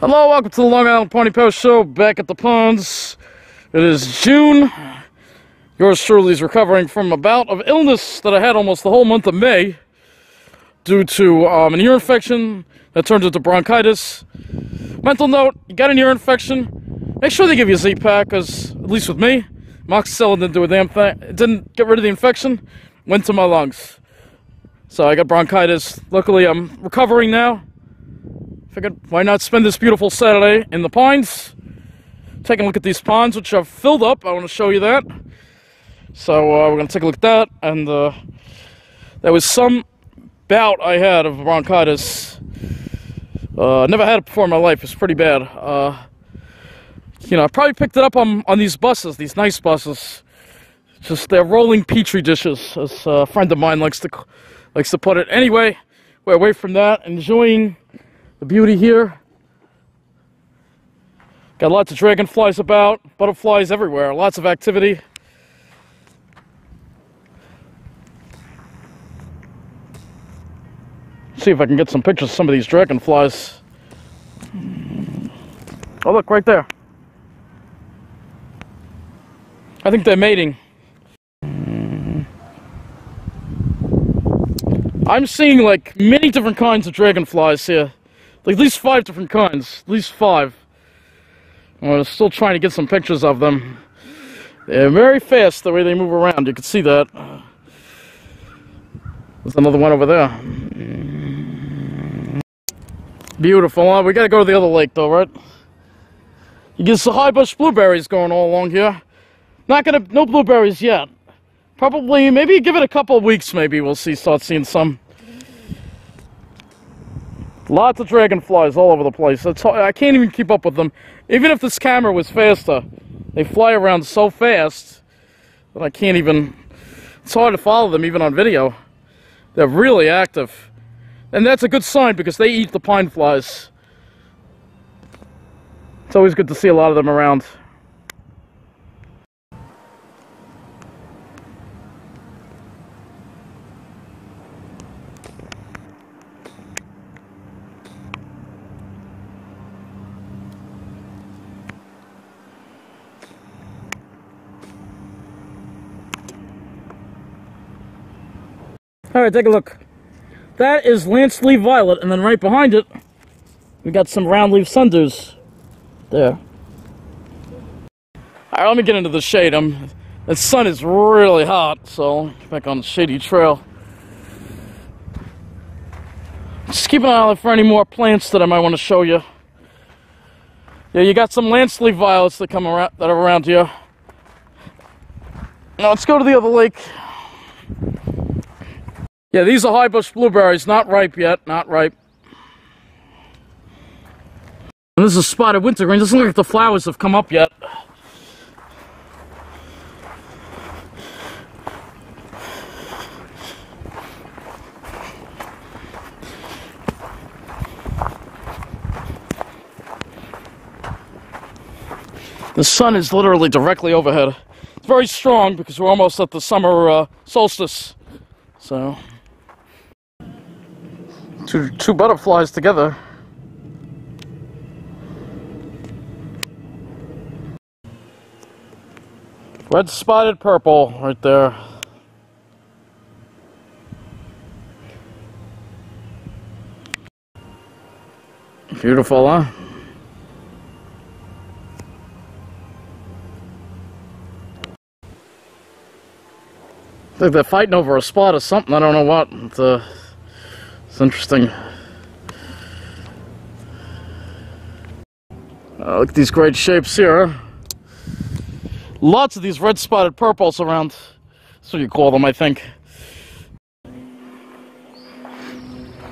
Hello, welcome to the Long Island Pony Post Show, back at the ponds. It is June. Yours truly is recovering from a bout of illness that I had almost the whole month of May due to an ear infection that turned into bronchitis. Mental note, you got an ear infection, make sure they give you a Z-Pack, because, at least with me, amoxicillin didn't do a damn thing. It didn't get rid of the infection, went to my lungs. So I got bronchitis. Luckily, I'm recovering now. Figured, why not spend this beautiful Saturday in the pines? Taking a look at these ponds, which I've filled up. I want to show you that. So we're going to take a look at that. And there was some bout I had of bronchitis. Never had it before in my life. It's pretty bad. You know, I probably picked it up on these buses, these nice buses. Just they're rolling petri dishes, as a friend of mine likes to put it. Anyway, we're away from that, enjoying the beauty here. Got lots of dragonflies about, butterflies everywhere, lots of activity. See if I can get some pictures of some of these dragonflies. Oh, look, right there. I think they're mating. I'm seeing like many different kinds of dragonflies here. Like at least 5 different kinds. At least 5. I'm still trying to get some pictures of them. They're very fast the way they move around. You can see that. There's another one over there. Beautiful. We gotta go to the other lake though, right? You get some high bush blueberries going all along here. No blueberries yet. Probably, maybe give it a couple of weeks, maybe we'll start seeing some. Lots of dragonflies all over the place. I can't even keep up with them. Even if this camera was faster, they fly around so fast that I can't even... It's hard to follow them even on video. They're really active. And that's a good sign because they eat the pine flies. It's always good to see a lot of them around. Alright, take a look. That is lance-leaf violet, and then right behind it, we got some round-leaf sundews. There. Alright, let me get into the shade. The sun is really hot, so get back on the shady trail. Just keep an eye out for any more plants that I might want to show you. Yeah, you got some lance-leaf violets that are around here. Now let's go to the other lake. Yeah, these are high bush blueberries, not ripe yet, not ripe. And this is spotted wintergreen. Doesn't look like the flowers have come up yet. The sun is literally directly overhead. It's very strong because we're almost at the summer solstice. So... Two butterflies together. Red spotted purple right there. Beautiful, huh? I think they're fighting over a spot or something. I don't know what. It's interesting. Look at these great shapes here. Huh? Lots of these red spotted purples around. That's what you call them, I think.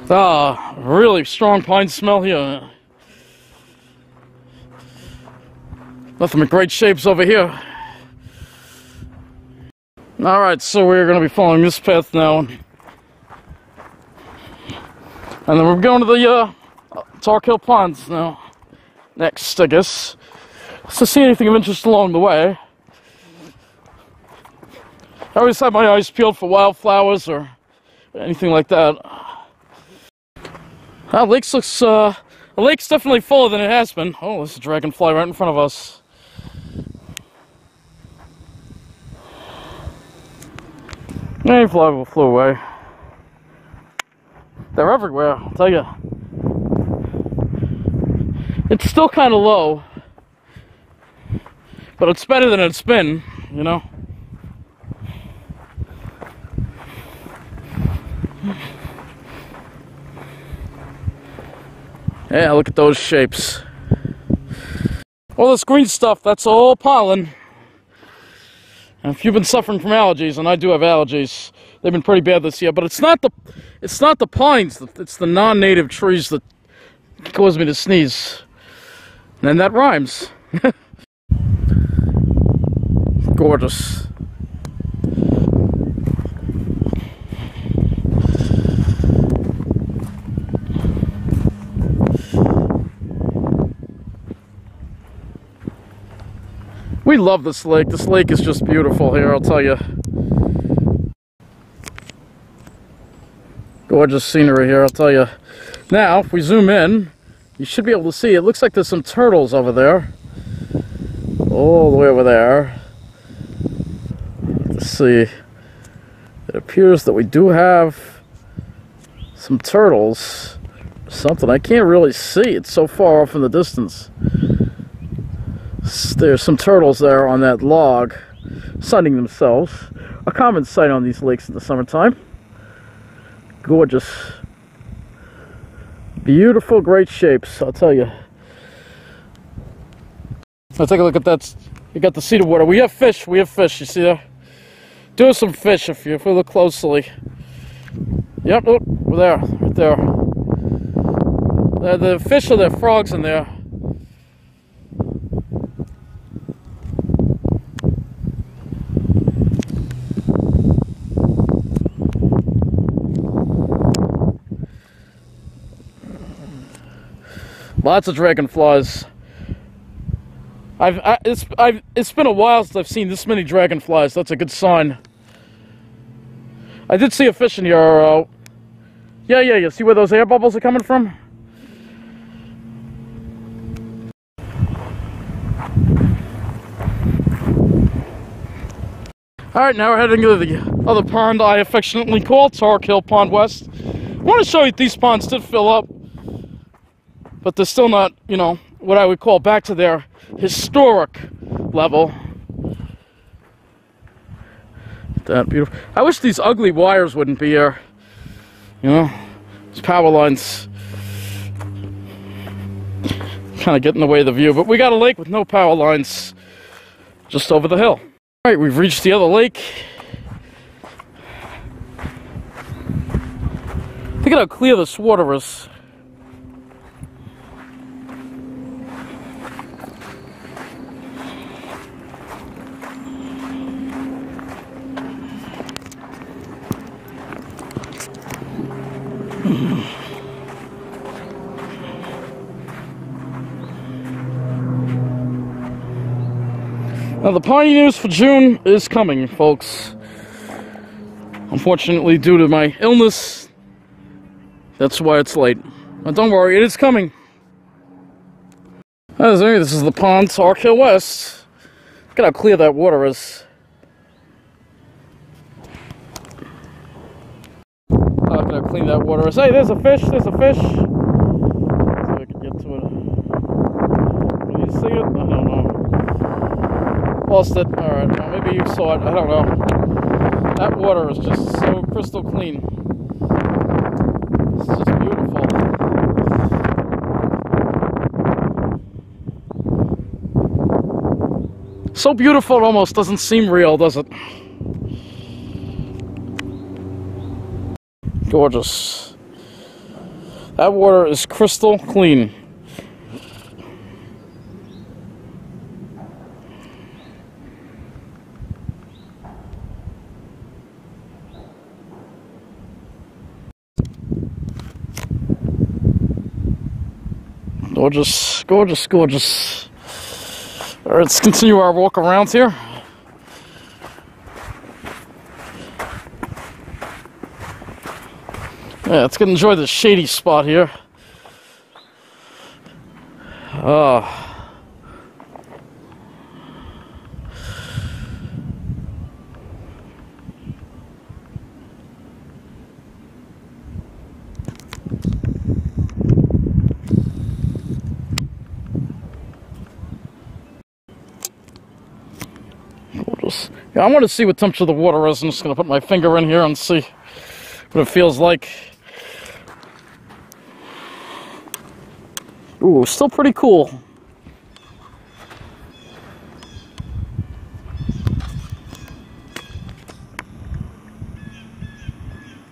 Ah, really strong pine smell here. Nothing but great shapes over here. Alright, so we're going to be following this path now. And then we're going to the Tarkill Ponds now. Next, I guess. To see anything of interest along the way. I always have my eyes peeled for wildflowers or anything like that. That lake looks a The lake's definitely fuller than it has been. Oh, there's a dragonfly right in front of us. Dragonfly flew away. They're everywhere, I'll tell you. It's still kind of low, but it's better than it's been, you know. Yeah, look at those shapes. All this green stuff, that's all pollen. And if you've been suffering from allergies, and I do have allergies, they've been pretty bad this year, but it's not the pines, it's the non-native trees that cause me to sneeze. And that rhymes. Gorgeous. We love this lake. This lake is just beautiful here, I'll tell you. Gorgeous scenery here, I'll tell you. Now, if we zoom in, you should be able to see, it looks like there's some turtles over there. All the way over there. Let's see. It appears that we do have some turtles. Something I can't really see. It's so far off in the distance. There's some turtles there on that log, sunning themselves. A common sight on these lakes in the summertime. Gorgeous. Beautiful, great shapes, I'll tell you. Let's take a look at that. You got the cedar water. We have fish, you see there? Do some fish if we look closely. Yep, look, we're there, right there. The fish are the frogs in there. Lots of dragonflies. It's been a while since I've seen this many dragonflies. That's a good sign. I did see a fish in here. Yeah. See where those air bubbles are coming from? Alright, now we're heading to the other pond I affectionately call Tarkill Pond West. I want to show you these ponds did fill up, but they're still not, you know, what I would call back to their historic level. That beautiful. I wish these ugly wires wouldn't be here. You know, these power lines kind of get in the way of the view. But we got a lake with no power lines just over the hill. All right, we've reached the other lake. Look at how clear this water is. Now the Piney news for June is coming, folks. Unfortunately, due to my illness, that's why it's late. But don't worry, it is coming. This is the pond, Tarkill West. Look at how clear that water is. Look at how clean that water is. Hey, there's a fish, there's a fish. Let's see if I can get to it. Can you see it? I don't know. Lost it. Alright, well, maybe you saw it. I don't know. That water is just so crystal clean. It's just beautiful. So beautiful it almost doesn't seem real, does it? Gorgeous. That water is crystal clean. Gorgeous, gorgeous, gorgeous. All right, let's continue our walk around here. Yeah, let's enjoy this shady spot here. Yeah, I want to see what temperature the water is. I'm just going to put my finger in here and see what it feels like. Ooh, still pretty cool.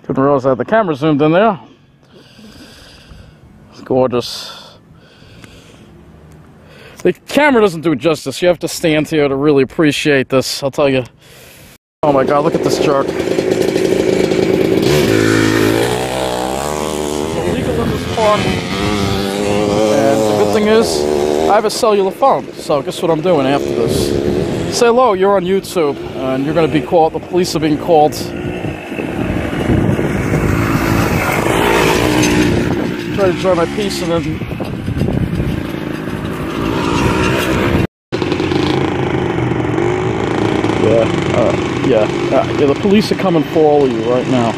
Couldn't realize I had the camera zoomed in there. It's gorgeous. The camera doesn't do it justice. You have to stand here to really appreciate this, I'll tell you. Oh my god, look at this jerk. It's illegal in this park. And the good thing is, I have a cellular phone. So guess what I'm doing after this? Say hello, you're on YouTube. And you're going to be called, the police are being called. Try to enjoy my piece and then... Yeah, the police are coming for all of you right now.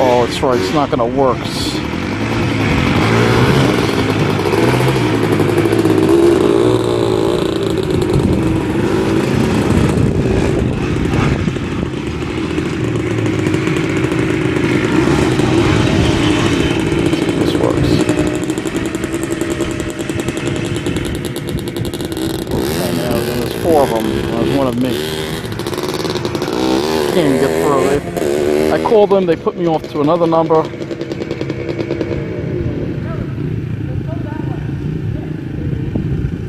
Oh, that's right, it's not gonna work. Four of them. There's one of me. Can't even get through. I called them. They put me off to another number.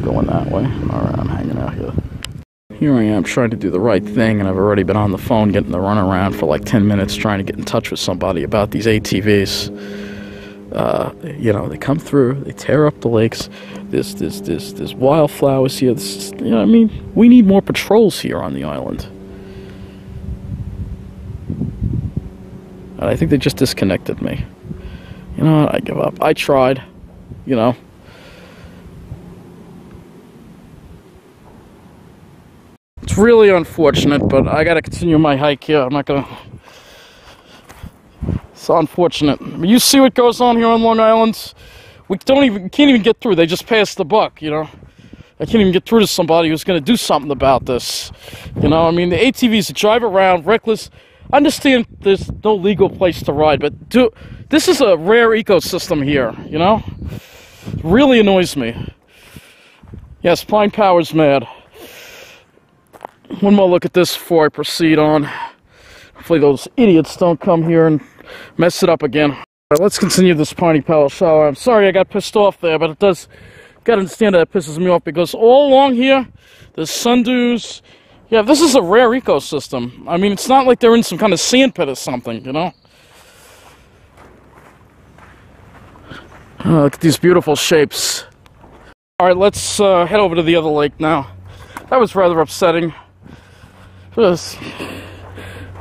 Going that way. All right, I'm hanging out here. Here I am trying to do the right thing, and I've already been on the phone getting the runaround for like 10 minutes trying to get in touch with somebody about these ATVs. You know, they come through, they tear up the lakes. There's wildflowers here. You know, I mean, we need more patrols here on the island. And I think they just disconnected me. You know what? I give up. I tried. You know. It's really unfortunate, but I gotta continue my hike here. I'm not gonna... It's unfortunate. You see what goes on here on Long Island? We can't even get through. They just passed the buck, you know. I can't even get through to somebody who's going to do something about this. You know, I mean, the ATVs that drive around reckless. I understand there's no legal place to ride, but this is a rare ecosystem here, you know. It really annoys me. Yes, Pine Power's mad. One more look at this before I proceed on. Hopefully those idiots don't come here and mess it up again. Right, let's continue this Piney Power shower. I'm sorry I got pissed off there, but it does... Gotta understand that it pisses me off because all along here, there's sundews. Yeah, this is a rare ecosystem. I mean, it's not like they're in some kind of sand pit or something, you know? Oh, look at these beautiful shapes. Alright, let's head over to the other lake now. That was rather upsetting. But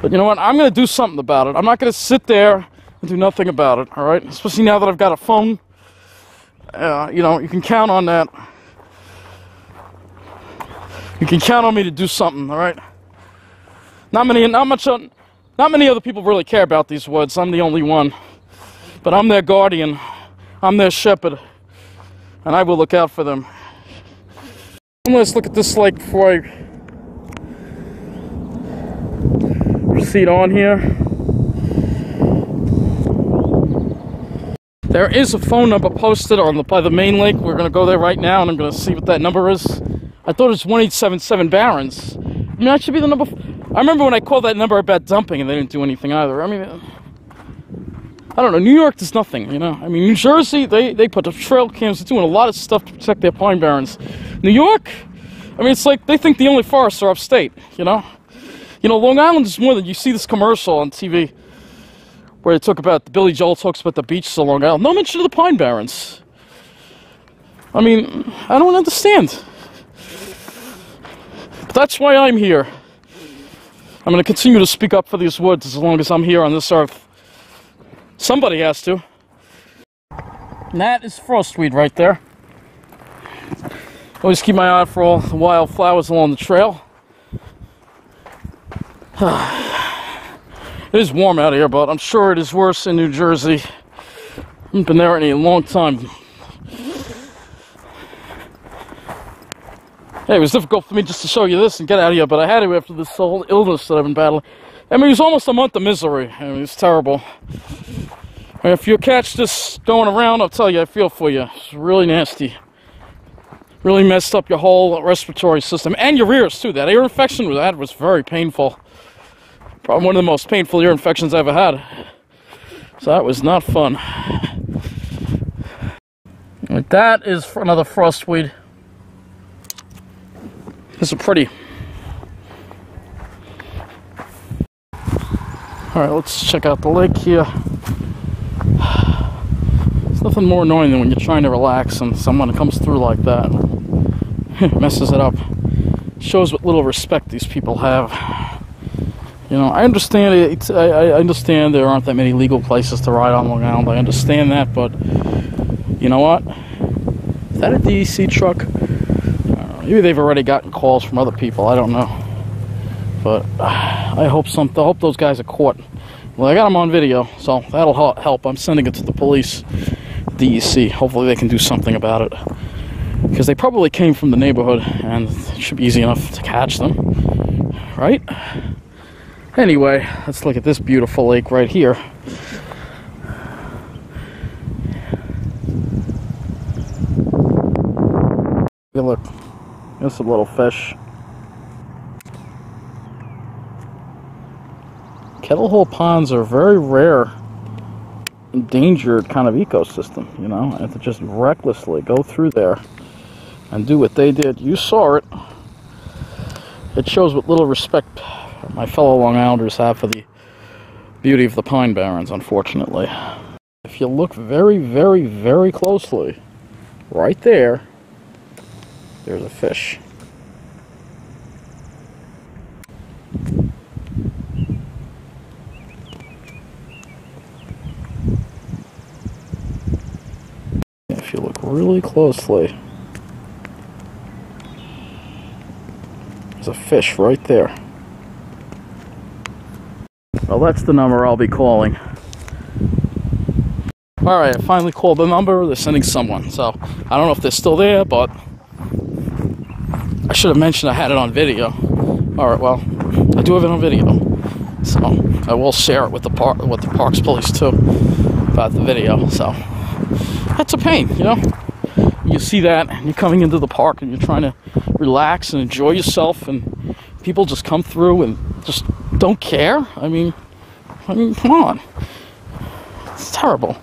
you know what? I'm going to do something about it. I'm not going to sit there and do nothing about it, alright? Especially now that I've got a phone. You know, you can count on that. You can count on me to do something, alright? Not many other people really care about these woods. I'm the only one. But I'm their guardian. I'm their shepherd. And I will look out for them. Let's look at this lake before I proceed on here. There is a phone number posted on by the main lake. We're going to go there right now, and I'm going to see what that number is. I thought it was 1877 Barrens. I mean, that should be the number. I remember when I called that number about dumping, and they didn't do anything either. I mean, I don't know. New York does nothing, you know. I mean, New Jersey, they put the trail cams. They're doing a lot of stuff to protect their Pine Barrens. New York, I mean, it's like they think the only forests are upstate, you know. You know, Long Island is more than... You see this commercial on TV where they talk about... Billy Joel talks about the beaches of Long Island. No mention of the Pine Barrens. I mean, I don't understand. But that's why I'm here. I'm going to continue to speak up for these woods as long as I'm here on this earth. Somebody has to. And that is frostweed right there. Always keep my eye out for all the wildflowers along the trail. It is warm out here, but I'm sure it is worse in New Jersey. I haven't been there in a long time. Hey, it was difficult for me just to show you this and get out of here, but I had to after this whole illness that I've been battling. I mean, it was almost a month of misery. I mean, it's terrible. And if you catch this going around, I'll tell you, I feel for you. It's really nasty. Really messed up your whole respiratory system and your ears too. That ear infection I had was very painful. Probably one of the most painful ear infections I ever had. So that was not fun. Like that is another frostweed. This is pretty. Alright, let's check out the lake here. There's nothing more annoying than when you're trying to relax and someone comes through like that. Messes it up. Shows what little respect these people have. You know, I understand it. I understand there aren't that many legal places to ride on Long Island. I understand that, but you know what? Is that a DEC truck? Maybe they've already gotten calls from other people. I don't know, but I hope those guys are caught. Well, I got them on video, so that'll help. I'm sending it to the police, DEC. Hopefully, they can do something about it because they probably came from the neighborhood, and it should be easy enough to catch them, right? Anyway, let's look at this beautiful lake right here. Look. There's a little fish. Kettle hole ponds are a very rare, endangered kind of ecosystem, you know, and to just recklessly go through there and do what they did. You saw it. It shows what little respect my fellow Long Islanders have for the beauty of the Pine Barrens, unfortunately. If you look very, very, very closely, right there, there's a fish. If you look really closely, there's a fish right there. Well, that's the number I'll be calling. Alright, I finally called the number. They're sending someone. So, I don't know if they're still there, but I should have mentioned I had it on video. Alright, well, I do have it on video. So, I will share it with the parks police too about the video. So, that's a pain, you know? You see that, and you're coming into the park and you're trying to relax and enjoy yourself, and people just come through and just don't care. I mean, come on. It's terrible.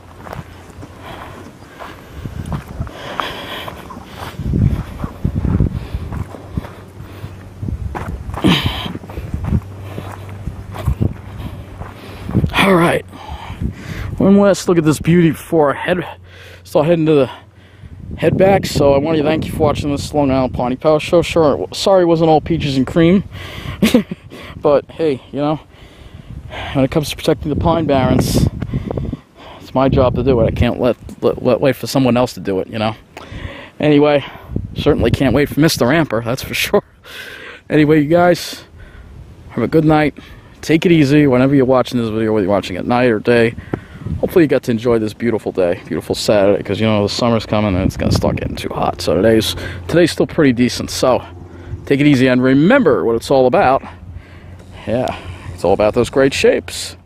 All right, one last look at this beauty before I start heading to the head back. So I want to thank you for watching this Long Island Pony Power Show. Sorry it wasn't all peaches and cream, but hey, you know, when it comes to protecting the Pine Barrens, it's my job to do it. I can't wait for someone else to do it, you know. Anyway, certainly can't wait for Mr. Ramper, that's for sure. Anyway, you guys, have a good night. Take it easy whenever you're watching this video, whether you're watching at night or day. Hopefully you got to enjoy this beautiful day, beautiful Saturday, because you know the summer's coming and it's going to start getting too hot. So today's still pretty decent. So take it easy and remember what it's all about. Yeah, it's all about those great shapes.